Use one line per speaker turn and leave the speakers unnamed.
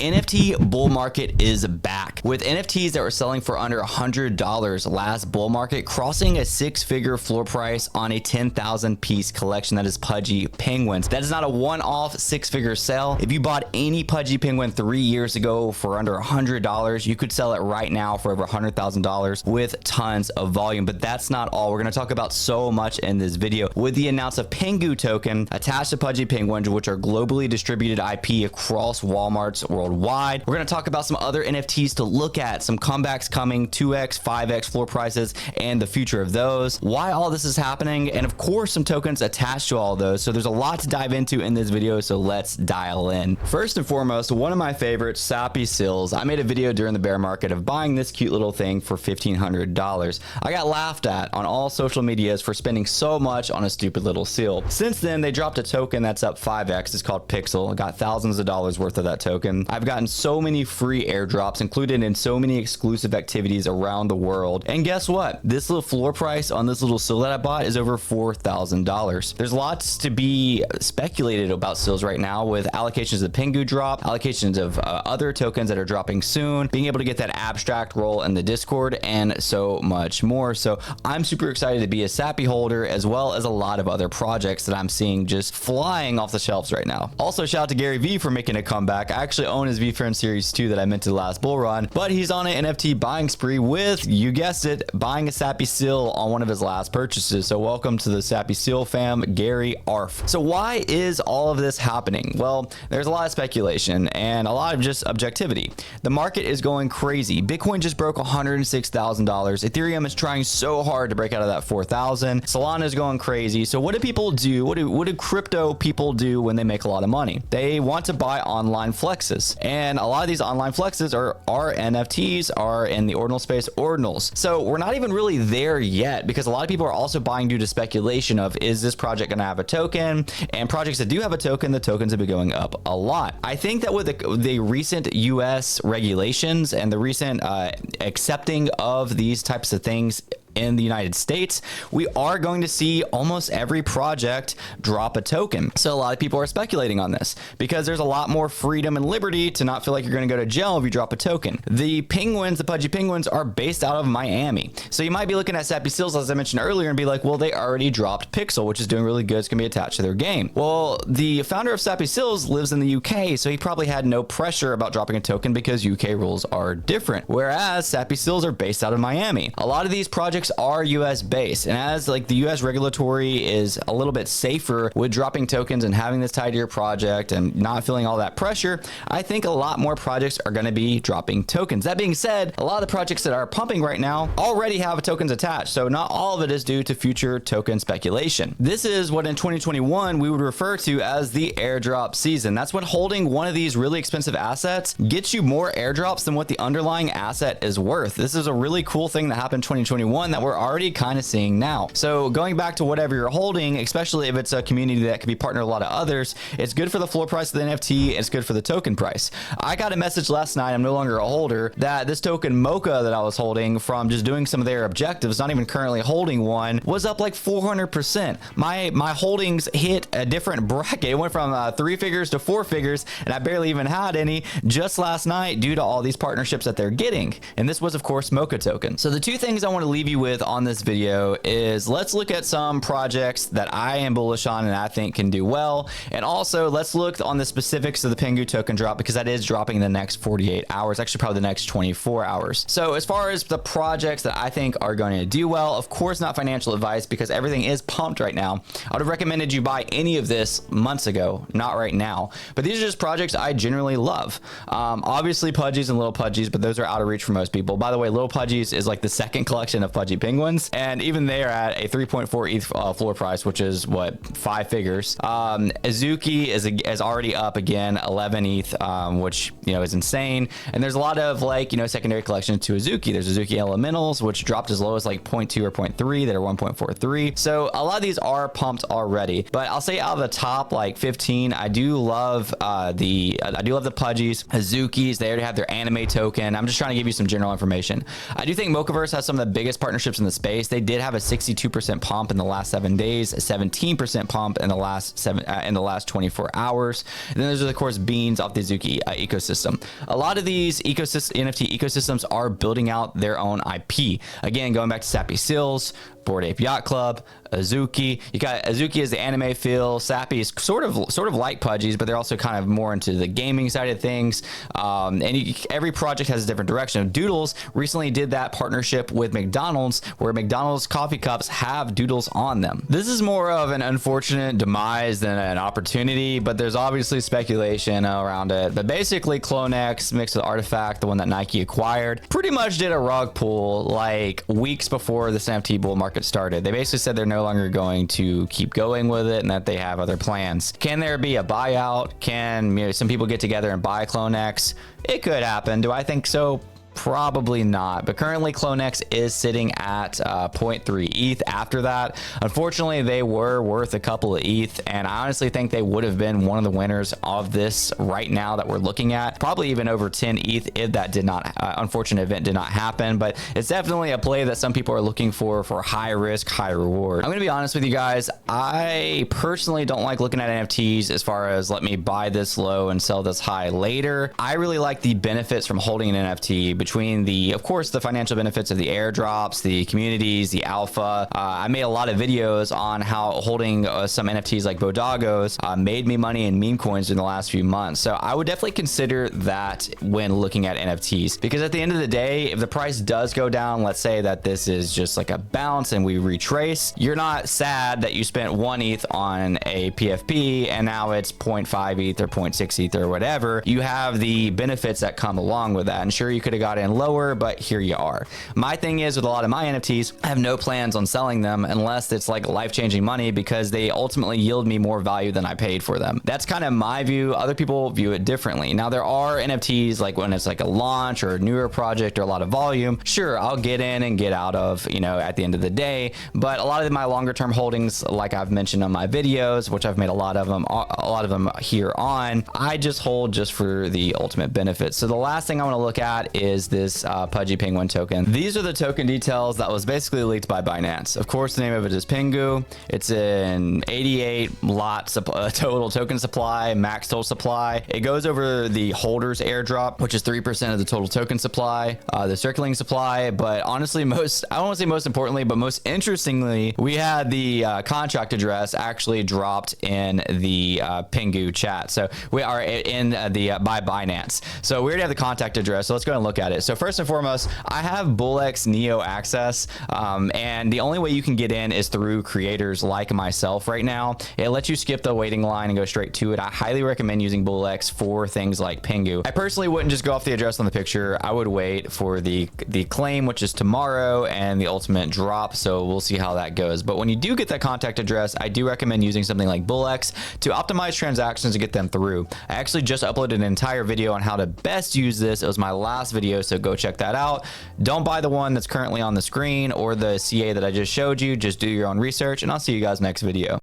NFT bull market is back, with NFTs that were selling for under $100 last bull market crossing a six-figure floor price on a 10,000 piece collection that is Pudgy Penguins. That is not a one-off six-figure sale. If you bought any Pudgy Penguin 3 years ago for under $100, you could sell it right now for over $100,000 with tons of volume. But that's not all. We're going to talk about so much in this video with the announcement of PENGU token attached to Pudgy Penguins, which are globally distributed IP across Walmarts worldwide. We're going to talk about some other NFTs to look at, some comebacks coming, 2x, 5x floor prices, and the future of those, why all this is happening, and of course some tokens attached to all of those. So there's a lot to dive into in this video, so let's dial in. First and foremost, one of my favorites, Sappy Seals. I made a video during the bear market of buying this cute little thing for $1,500. I got laughed at on all social medias for spending so much on a stupid little seal. Since then, they dropped a token that's up 5x. It's called P1xel. I got thousands of dollars worth of that token. I've gotten so many free airdrops included in so many exclusive activities around the world. And guess what? This little floor price on this little seal that I bought is over $4,000. There's lots to be speculated about seals right now, with allocations of the PENGU drop, allocations of other tokens that are dropping soon, being able to get that abstract role in the Discord, and so much more. So I'm super excited to be a Sappy holder, as well as a lot of other projects that I'm seeing just flying off the shelves right now. Also, shout out to Gary V for making a comeback. I actually own his VFriend Series 2 that I minted last bull run, but he's on an NFT buying spree with, you guessed it, buying a Sappy Seal on one of his last purchases. So welcome to the Sappy Seal fam, Gary Arf. So why is all of this happening? Well, there's a lot of speculation and a lot of just objectivity. The market is going crazy. Bitcoin just broke $106,000. Ethereum is trying so hard to break out of that 4,000. Solana is going crazy. So what do people do? What do crypto people do when they make a lot of money? They want to buy online flexes. And a lot of these online flexes are NFTs, are in the ordinal space, ordinals. So we're not even really there yet, because a lot of people are also buying due to speculation of, is this project going to have a token? And projects that do have a token, the tokens have been going up a lot. I think that with the recent US regulations and the recent accepting of these types of things in the United States, we are going to see almost every project drop a token. So a lot of people are speculating on this because there's a lot more freedom and liberty to not feel like you're going to go to jail if you drop a token. The penguins, the Pudgy Penguins, are based out of Miami. So you might be looking at Sappy Seals, as I mentioned earlier, and be like, well, they already dropped P1xel, which is doing really good. It's going to be attached to their game. Well, the founder of Sappy Seals lives in the UK, so he probably had no pressure about dropping a token because UK rules are different. Whereas Sappy Seals are based out of Miami. A lot of these projects are US based, and as like the US regulatory is a little bit safer with dropping tokens and having this tied to your project and not feeling all that pressure, I think a lot more projects are going to be dropping tokens. That being said, a lot of the projects that are pumping right now already have tokens attached, so not all of it is due to future token speculation. This is what in 2021 we would refer to as the airdrop season. That's when holding one of these really expensive assets gets you more airdrops than what the underlying asset is worth. This is a really cool thing that happened in 2021 that we're already kind of seeing now. So going back to whatever you're holding, especially if it's a community that could be partnered with a lot of others, it's good for the floor price of the NFT. It's good for the token price. I got a message last night, I'm no longer a holder, that this token Mocha that I was holding from just doing some of their objectives, not even currently holding one, was up like 400%. My holdings hit a different bracket. It went from 3 figures to 4 figures, and I barely even had any just last night due to all these partnerships that they're getting. And this was, of course, Mocha token. So the two things I want to leave you with on this video is, let's look at some projects that I am bullish on and I think can do well, and also let's look on the specifics of the PENGU token drop, because that is dropping in the next 48 hours, actually probably the next 24 hours. So as far as the projects that I think are going to do well, of course not financial advice because everything is pumped right now. I would have recommended you buy any of this months ago, not right now, but these are just projects I generally love. Obviously Pudgies and Little Pudgies, but those are out of reach for most people. By the way, Little Pudgies is like the second collection of Pudgy Penguins, and even they are at a 3.4 ETH floor price, which is what, 5 figures. Azuki is already up again 11 ETH, which is insane. And there's a lot of secondary collections to Azuki. There's Azuki Elementals, which dropped as low as like 0.2 or 0.3 that are 1.43. So a lot of these are pumped already, but I'll say out of the top like 15, I do love the Pudgies, Azukis. They already have their anime token. I'm just trying to give you some general information. I do think Mochaverse has some of the biggest partnerships partnerships in the space. They did have a 62% pump in the last 7 days, a 17% pump in the last 24 hours. And then there's of course Beans off the Azuki ecosystem. A lot of these NFT ecosystems are building out their own IP. Again, going back to Sappy Seals, Bored Ape Yacht Club, Azuki. You got Azuki as the anime feel. Sappy is sort of like Pudgy's, but they're also kind of more into the gaming side of things. Every project has a different direction. Doodles recently did that partnership with McDonald's, where McDonald's coffee cups have doodles on them. This is more of an unfortunate demise than an opportunity, but there's obviously speculation around it. But basically, CloneX mixed with Artifact, the one that Nike acquired, pretty much did a rug pull like weeks before this NFT bull market started. They basically said they're no longer going to keep going with it and that they have other plans. Can there be a buyout? Can some people get together and buy CloneX? It could happen. Do I think so? Probably not, but currently CloneX is sitting at 0.3 ETH. After that, unfortunately, they were worth a couple of ETH, and I honestly think they would have been one of the winners of this right now that we're looking at, probably even over 10 ETH if that did not unfortunate event did not happen. But it's definitely a play that some people are looking for high risk, high reward. I'm gonna be honest with you guys, I personally don't like looking at NFTs as far as let me buy this low and sell this high later. I really like the benefits from holding an NFT, between of course, the financial benefits of the airdrops, the communities, the alpha. I made a lot of videos on how holding some NFTs like Bodagos made me money in meme coins in the last few months. So I would definitely consider that when looking at NFTs, because at the end of the day, if the price does go down, let's say that this is just like a bounce and we retrace, you're not sad that you spent 1 ETH on a PFP and now it's 0.5 ETH or 0.6 ETH or whatever. You have the benefits that come along with that. And sure, you could have got in lower, but here you are. My thing is, with a lot of my NFTs, I have no plans on selling them unless it's like life-changing money, because they ultimately yield me more value than I paid for them. That's kind of my view. Other people view it differently. Now, there are NFTs like when it's like a launch or a newer project or a lot of volume, sure, I'll get in and get out of, at the end of the day. But a lot of my longer term holdings, like I've mentioned on my videos, which I've made a lot of them here on, I just hold just for the ultimate benefit. So the last thing I want to look at is this Pudgy Pingu token. These are the token details that was basically leaked by Binance. Of course, the name of it is PENGU. It's an 88 lot total token supply, max total supply. It goes over the holder's airdrop, which is 3% of the total token supply, the circulating supply. But honestly, I don't want to say most importantly, but most interestingly, we had the contract address actually dropped in the PENGU chat. So we are in the by Binance. So we already have the contact address. So let's go and look at it. So first and foremost, I have BullX Neo access, and the only way you can get in is through creators like myself right now. It lets you skip the waiting line and go straight to it. I highly recommend using BullX for things like PENGU. I personally wouldn't just go off the address on the picture. I would wait for the claim, which is tomorrow, and the ultimate drop. So we'll see how that goes. But when you do get that contact address, I do recommend using something like BullX to optimize transactions to get them through. I actually just uploaded an entire video on how to best use this. It was my last video, so go check that out. Don't buy the one that's currently on the screen or the CA that I just showed you. Just do your own research, and I'll see you guys next video.